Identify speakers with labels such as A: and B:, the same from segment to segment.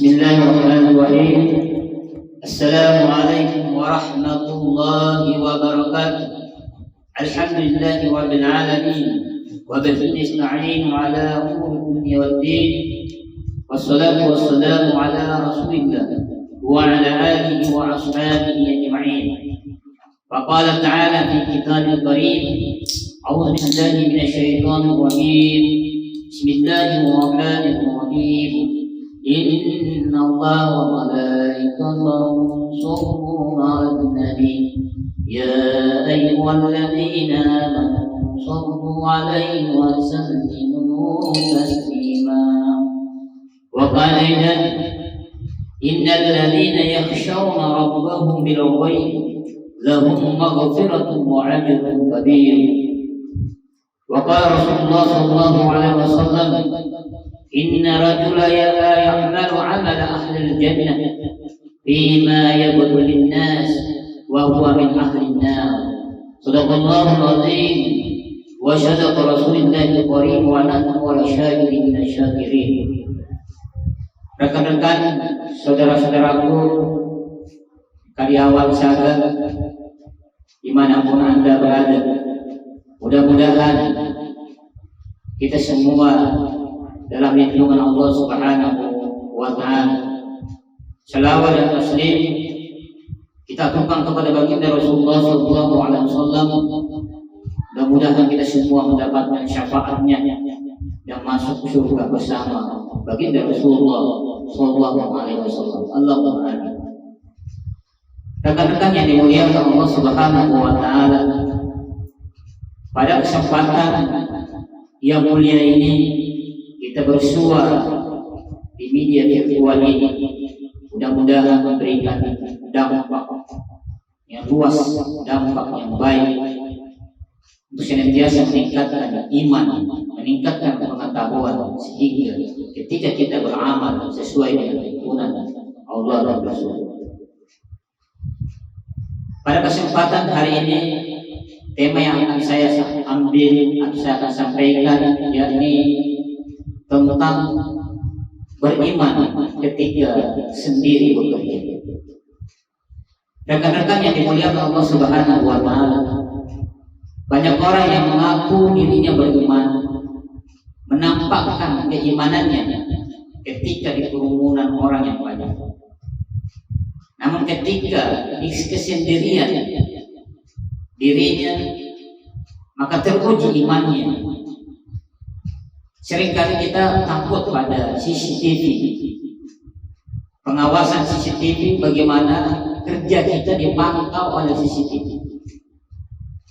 A: Bismillahirrahmanirrahim. Assalamualaikum warahmatullahi wabarakatuh. Alhamdulillahi rabbil alamin wa bihi nasta'inu ala umuri dunya waddin. Wassalatu wassalamu ala rasulillah wa ala alihi wa ashabihi ajma'in. Wa qala ta'ala fi kitabil karim, a'udzu billahi minasyaitonir rajim. Bismillahirrahmanirrahim. Inna Allah wa malaikatahu yusholluna 'alan nabi ya ayyuhalladzina amanu shallu 'alaihi wa sallimu taslima. Wa qala innal ladzina yakhshawna rabbahum bil ghaib lahum maghfiratun wa ajrun kabir. Wa qala Rasulullah sallallahu alaihi wasallam, inna rajula la ya'malu 'amala ahli al-jannah fima yabdu lin-nas wa huwa min ahli an-nar. Shadaqallahu al-'azim wa shadaqa Rasulullah al-karim wa nahnu ala syakirin minasyakirin. Rekan-rekan, saudara-saudaraku, karyawan sahabat dimanapun Anda berada, mudah-mudahan kita semua dalam lindungan Allah Subhanahu wa ta'ala. Salawat dan taslim kita aturkan kepada baginda Rasulullah sallallahu alaihi wasallam. Mudah-mudahan kita semua mendapatkan syafaatnya dan masuk surga bersama baginda Rasulullah sallallahu alaihi wasallam. Allahumma amin. Rekan-rekan yang dimuliakan Allah Subhanahu wa ta'ala, pada kesempatan yang mulia ini kita bersuara di media virtual ini, mudah-mudahan memberikan dampak yang luas, dampak yang baik untuk senantiasa meningkatkan iman, meningkatkan pengetahuan, sehingga ketika kita beramal sesuai dengan tuntunan Allah dan Rasul. Pada kesempatan hari ini, tema yang akan saya ambil atau saya akan sampaikan yakni tentang beriman ketika sendiri bekerja. Rekan-rekan yang dimuliakan Allah Subhanahu wa ta'ala, banyak orang yang mengaku dirinya beriman, menampakkan keimanannya ketika di kerumunan orang yang banyak. Namun ketika di kesendirian dirinya, maka teruji imannya. Seringkali kita takut pada CCTV, pengawasan CCTV, bagaimana kerja kita dipantau oleh CCTV.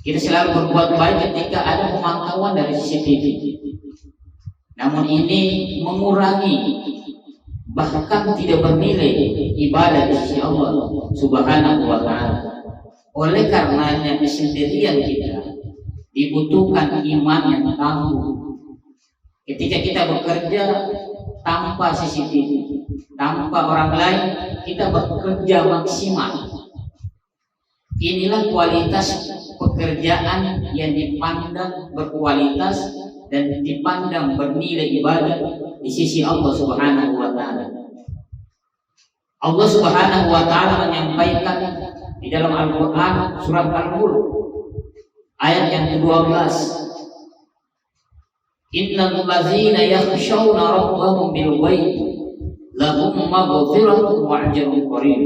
A: Kita selalu berbuat baik ketika ada pemantauan dari CCTV. Namun ini mengurangi, bahkan tidak bernilai ibadah di sisi Allah Subhanahu wa ta'ala. Oleh karenanya kesendirian kita dibutuhkan iman yang tangguh. Ketika kita bekerja tanpa CCTV, tanpa orang lain, kita bekerja maksimal. Inilah kualitas pekerjaan yang dipandang berkualitas dan dipandang bernilai ibadah di sisi Allah Subhanahu wa ta'ala. Allah Subhanahu wa ta'ala menyampaikan di dalam Al-Quran surat Al-Mulk ayat yang ke-12, innal ladzina yakhshawna rabbahum bil ghaib lahum maghfiratun wa ajrun karim.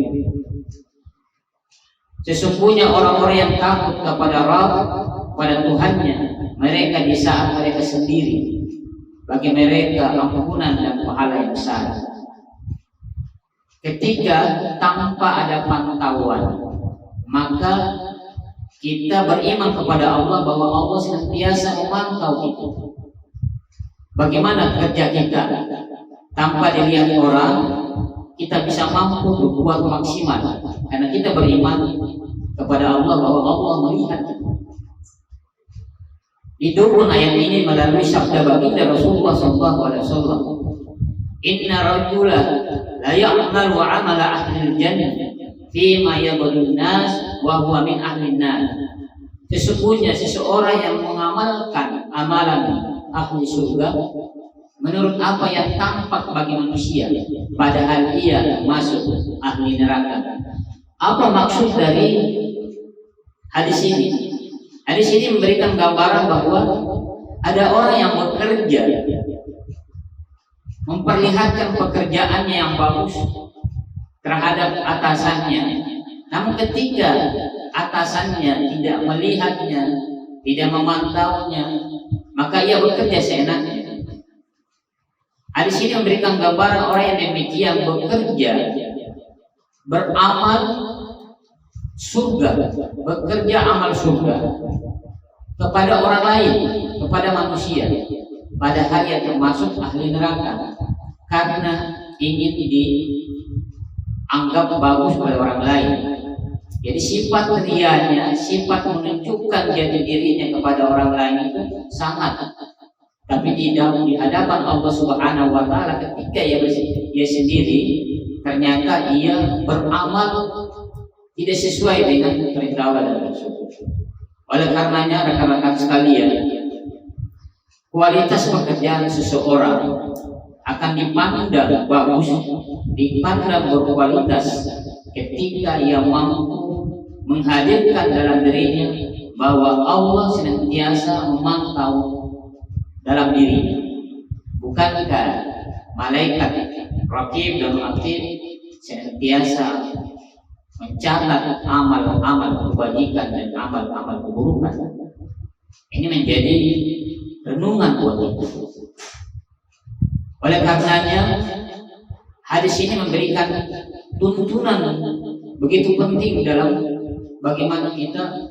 A: Sesungguhnya orang-orang yang takut kepada Rabb, pada Tuhannya, mereka di saat mereka sendiri, bagi mereka ampunan dan pahala yang besar. Ketika tanpa ada pantauan, maka kita beriman kepada Allah bahwa Allah senantiasa memantau itu. Bagaimana kerja kita tanpa dilihat orang, kita bisa mampu berbuat maksimal karena kita beriman kepada Allah bahwa Allah melihat. Didukung ayat ini melalui sabda baginda Rasulullah SAW, inna rajula la ya'malu 'amala ahli al-jannah fima yabghun nas wa huwa min ahli an-nar. Sesungguhnya seseorang yang mengamalkan amalan ahli surga, menurut apa yang tampak bagi manusia, padahal ia masuk ahli neraka. Apa maksud dari hadis ini? Hadis ini memberikan gambaran bahwa ada orang yang bekerja, memperlihatkan pekerjaannya yang bagus terhadap atasannya, namun ketika atasannya tidak melihatnya, tidak memantaunya, maka ia bekerja seenaknya. Hadis ini memberikan gambaran orang yang demikian bekerja, beramal surga, bekerja amal surga kepada orang lain, kepada manusia, padahal ia termasuk ahli neraka karena ingin dianggap bagus oleh orang lain. Jadi sifat rianya, sifat menunjukkan jati dirinya kepada orang lain itu sangat. Tapi di hadapan Allah Subhanahu wa taala ketika ia sendiri ternyata ia beramal tidak sesuai dengan perintah Allah dan Rasul. Oleh karenanya rekan-rekan sekalian, kualitas pekerjaan seseorang akan dipandang bagus, dipandang berkualitas ketika ia mampu menghadirkan dalam dirinya bahwa Allah senantiasa memantau dalam dirinya. Bukankah malaikat Raqib dan Atid senantiasa mencatat amal-amal kebajikan dan amal-amal keburukan? Ini menjadi renungan buat kita. Oleh karenanya hadis ini memberikan tuntunan begitu penting dalam bagaimana kita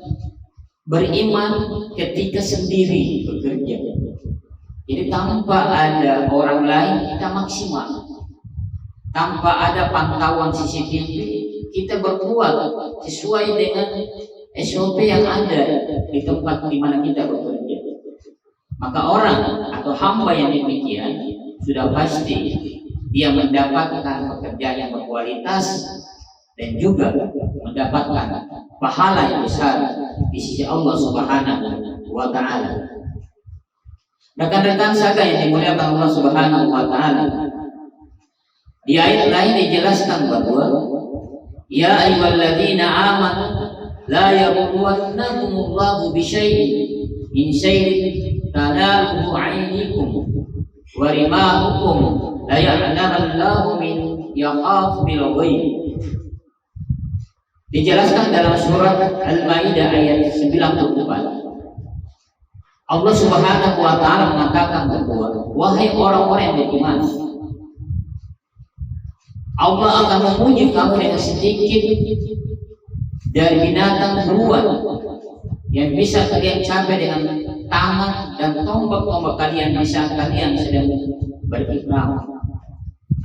A: beriman ketika sendiri bekerja. Jadi tanpa ada orang lain kita maksimal, tanpa ada pantauan CCTV kita berbuat sesuai dengan SOP yang ada di tempat di mana kita bekerja. Maka orang atau hamba yang demikian sudah pasti dia mendapatkan pekerjaan yang berkualitas dan juga mendapatkan pahala yang besar di sisi Allah Subhanahu wa taala. Rekan-rekan saya yang dimuliakan Allah Subhanahu wa taala, di ayat lain dijelaskan bahwa ya ayyuhalladzina amanu la yabluwannakumullahu bisyai'in min syai'in tanaluhu 'aynikum wa rimahukum la ya'lamallahu min yakhaf bil ghaib. Dijelaskan dalam surat Al-Maidah ayat 94. Allah Subhanahu wa taala mengatakan bahwa wahai orang-orang yang beriman, Allah akan memuji kamu dengan sedikit dari binatang buruan yang bisa kalian capai dengan tangan dan tombak-tombak kalian bisa kalian sedang berikram,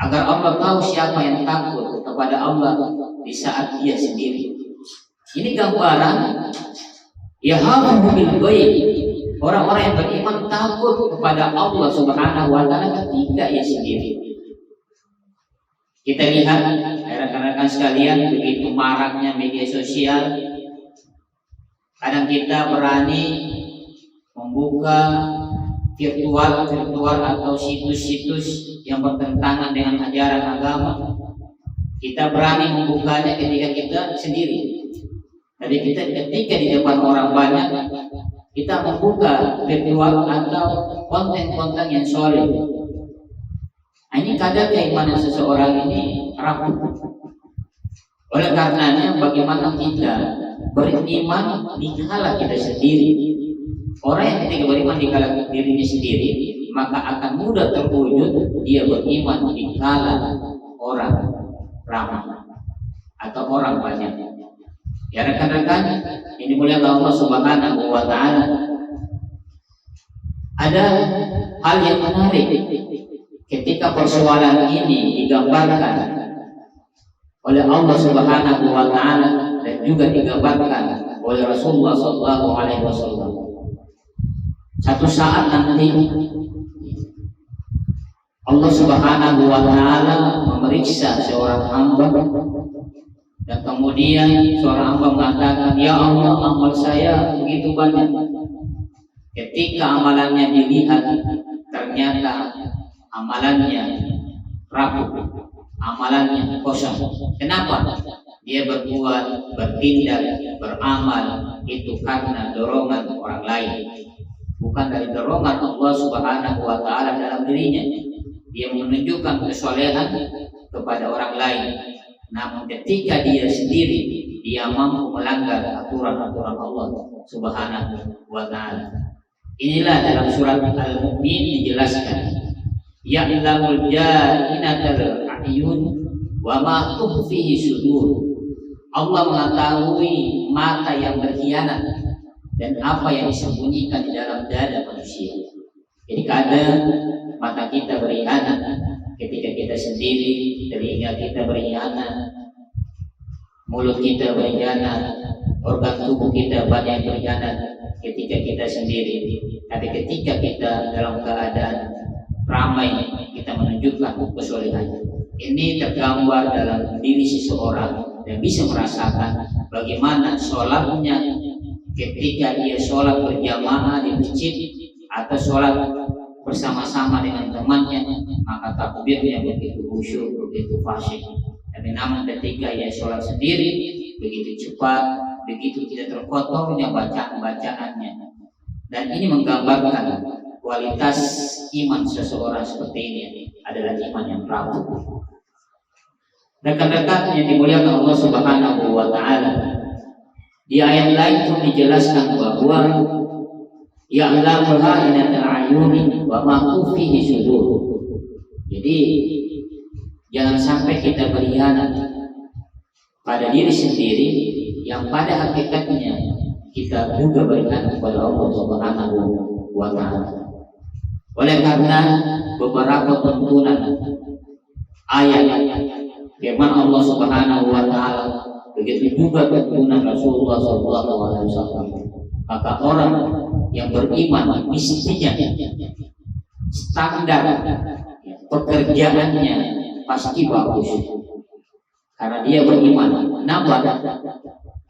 A: agar Allah tahu siapa yang takut kepada Allah di saat dia sendiri. Ini gambaran yahabu bil ghaib. Orang-orang yang beriman takut kepada Allah Subhanahu wa taala ketika ia sendiri. Kita lihat rekan-rekan sekalian, begitu maraknya media sosial, kadang kita berani membuka virtual atau situs-situs yang bertentangan dengan ajaran agama. Kita berani membukanya ketika kita sendiri. Tapi ketika di depan orang banyak, kita membuka virtual atau konten-konten yang solid. Ini kadar keimanan seseorang ini rapuh. Oleh karenanya bagaimana kita beriman dikala kita sendiri. Orang yang ketika beriman dikala dirinya sendiri, maka akan mudah terwujud dia beriman dikala orang ramai atau orang banyak. Ya rekan-rekan, ini dimuliakan Allah Subhanahu wa taala. Ada hal yang menarik ketika persoalan ini digambarkan oleh Allah Subhanahu wa taala dan juga digambarkan oleh Rasulullah sallallahu alaihi wasallam. Satu saat nanti Allah Subhanahu wa taala memeriksa seorang hamba, dan kemudian seorang hamba mengatakan, ya Allah, amal saya begitu banyak. Ketika amalannya dilihat, ternyata amalannya rapuh, amalannya kosong. Kenapa? Dia berbuat, bertindak, beramal itu karena dorongan orang lain, bukan dari dorongan Allah Subhanahu wa taala dalam dirinya. Dia menunjukkan kesolehan kepada orang lain, namun ketika dia sendiri dia mampu melanggar aturan-aturan Allah Subhanahu wa taala. Inilah dalam surat Al-Mu'min dijelaskan, ya'lamul ja'inatal a'yun wa ma tukhfihi sudur. Allah mengetahui mata yang berkhianat dan apa yang disembunyikan di dalam dada manusia. Jadi kadang mata kita berkhianat ketika kita sendiri, telinga kita berkhianat, mulut kita berkhianat, organ tubuh kita banyak yang berkhianat ketika kita sendiri. Tapi ketika kita dalam keadaan ramai, kita menunjukkan kesolehan. Ini tergambar dalam diri seseorang dan bisa merasakan bagaimana sholatnya ketika dia sholat berjamaah di masjid atau sholat bersama-sama dengan temannya, maka takbirnya begitu khusyuk, begitu fasih. Tapi namun ketika ia sholat sendiri, begitu cepat, begitu tidak terkotornya bacaan-bacaannya. Dan ini menggambarkan kualitas iman seseorang seperti ini adalah iman yang rapuh. Rekan-rekan yang dimuliakan Allah Subhanahu wa taala, di ayat lain pun dijelaskan bahwa ya'lamul kha'inatal a'yuni wa ma tukhfihi sudur. Jadi jangan sampai kita berkhianat pada diri sendiri yang pada hakikatnya kita juga berikan kepada Allah Subhanahu wa taala. Oleh karena beberapa tuntunan ayat firman Allah Subhanahu wa taala, begitu juga tuntunan Rasulullah SAW, maka orang yang beriman mestinya standar pekerjaannya pasti bagus, karena dia beriman. Kenapa?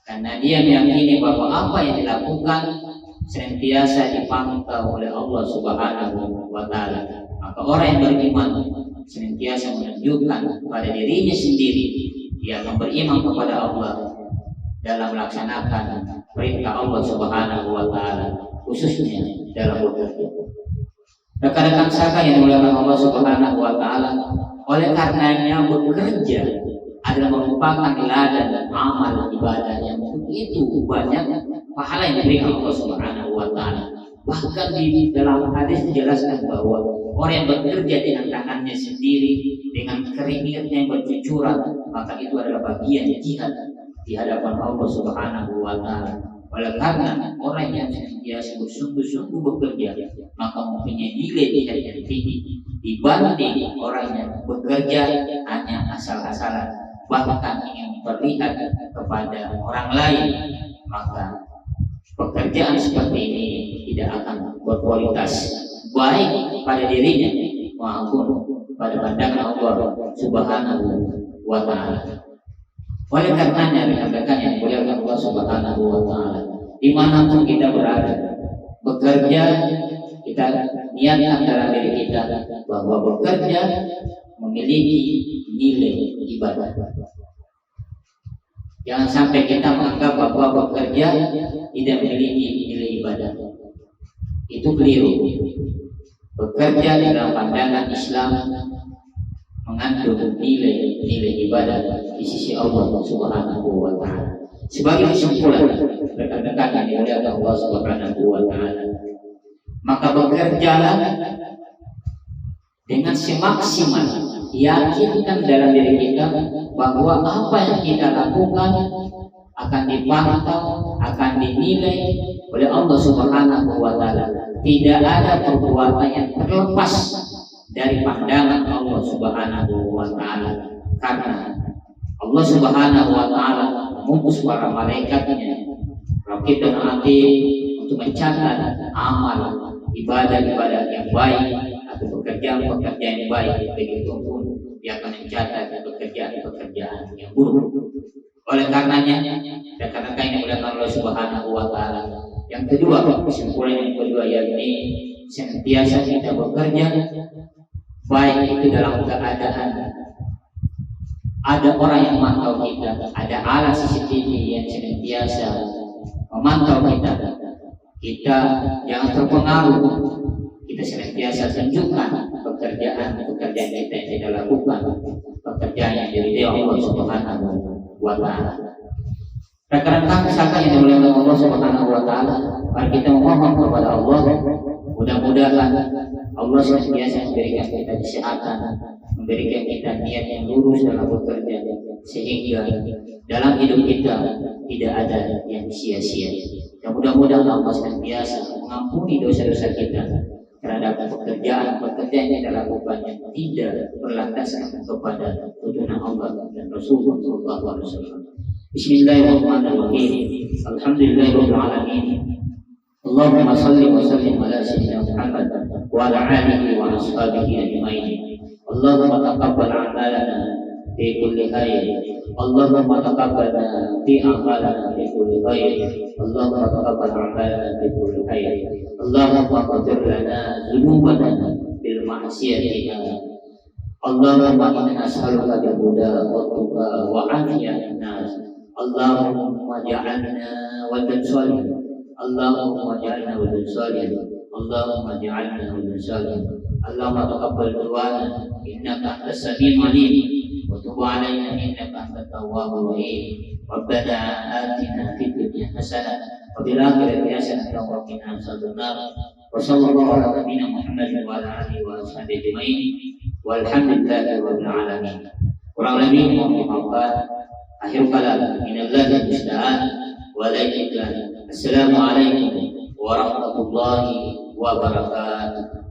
A: Karena dia meyakini bahwa apa yang dilakukan senantiasa dipantau oleh Allah Subhanahu wa taala. Maka orang yang beriman senantiasa menunjukkan pada dirinya sendiri dia akan beriman kepada Allah dalam melaksanakan perintah Allah Subhanahu wa taala, khususnya dalam bekerja. Rekan-rekan sekalian yang dimuliakan Allah Subhanahu wa taala, oleh karenanya bekerja adalah merupakan ladang dan amal ibadah yang begitu banyak pahala yang diberikan Allah Subhanahu wa taala. Bahkan di dalam hadis dijelaskan bahwa orang yang bekerja dengan tangannya sendiri, dengan keringatnya yang bercucuran, maka itu adalah bagian jihad di hadapan Allah Subhanahu wa taala. Oleh karena orang yang senantiasa bersungguh-sungguh bekerja, maka mempunyai nilai jihad yang tinggi dibanding orang yang bekerja hanya asal-asalan, bahkan ingin terlihat kepada orang lain. Maka pekerjaan seperti ini tidak akan berkualitas baik pada dirinya maupun pada pandangan Allah Subhanahu wa taala. Oleh karenanya rekan-rekan yang dimuliakan Allah Subhanahu wa taala, dimanapun kita berada, bekerja, kita niatkan dalam diri kita bahwa bekerja memiliki nilai ibadah. Jangan sampai kita menganggap bahwa bekerja tidak memiliki nilai ibadah. Itu keliru. Bekerja di dalam pandangan Islam mengandung nilai ibadah di sisi Allah Subhanahu wa taala. Sebagai kesimpulan, rekan-rekan yang dimuliakan Allah Subhanahu wa taala, maka bekerjalah dengan semaksimal, yakinkan dalam diri kita bahwa apa yang kita lakukan akan dipantau, akan dinilai oleh Allah Subhanahu wa taala. Tidak ada perbuatan yang terlepas dari pandangan Allah Subhanahu wa taala, karena Allah Subhanahu wa taala mengutus para malaikatnya Raqib dan Atid untuk mencatat amal ibadah-ibadah yang baik atau pekerjaan-pekerjaan yang baik. Begitu pun dia akan mencatat pekerjaan-pekerjaan yang buruk. Oleh karenanya, rekan-rekan yang dimuliakan Allah Subhanahu wa taala, yang kedua, kesimpulan yang kedua yakni senantiasa kita bekerja baik itu dalam keadaan ada orang yang memantau kita, ada alat CCTV yang senantiasa memantau kita. Kita jangan terpengaruh, kita senantiasa tunjukkan pekerjaan kita yang kita lakukan, pekerjaan yang diridhai Allah Subhanahu wa Ta'ala. Rekan-rekan misalkan yang dimuliakan Allah Subhanahu wa Ta'ala, mari kita memohon kepada Allah, mudah-mudahan Allah senantiasa memberikan kita kesehatan, memberikan kita niat yang lurus dalam bekerja, sehingga dalam hidup kita tidak ada yang sia-sia. Dan mudah-mudahan Allah senantiasa mengampuni dosa-dosa kita terhadap pekerjaan-pekerjaan yang kita lakukan yang tidak berlandaskan kepada tuntunan Allah dan Rasulullah SAW. Bismillahirrahmanirrahim. Alhamdulillahirabbil alamin. Allahumma shalli wa sallim ala sayyidina Muhammad wa ala alihi wa ashabihi ajmain. Allahumma taqabbal a'malana fi kulli khair. Allahumma taqabbal fi a'malana fi kulli khair. Allahumma taqabbal a'malana fi kulli khair. Allahumma ighfir lana dzunubana bil ma'siyatina. Allahumma inna nas'aluka bil huda wa tuqa wa afiyatin nas. Allahumma ja'alna wadan salihin. Allahumma ja'alna wadan salihin. Allahumma ja'alna wadan salihin. Allahumma taqabbal du'ana innaka antas samiul alim wa tub 'alaina innaka antat tawwabur rahim. Rabbana atina fid dunya hasanah wa fil akhirati hasanah wa qina adzabannar. Wa sallallahu ala nabiyyina Muhammad wa ala alihi wa sahbihi ajmain. Walhamdulillahi rabbil alamin. Kurang lebih mohon maaf. Akhir kalam minallahi musta'an wa la ilaha illa. Assalamualaikum warahmatullahi wabarakatuh.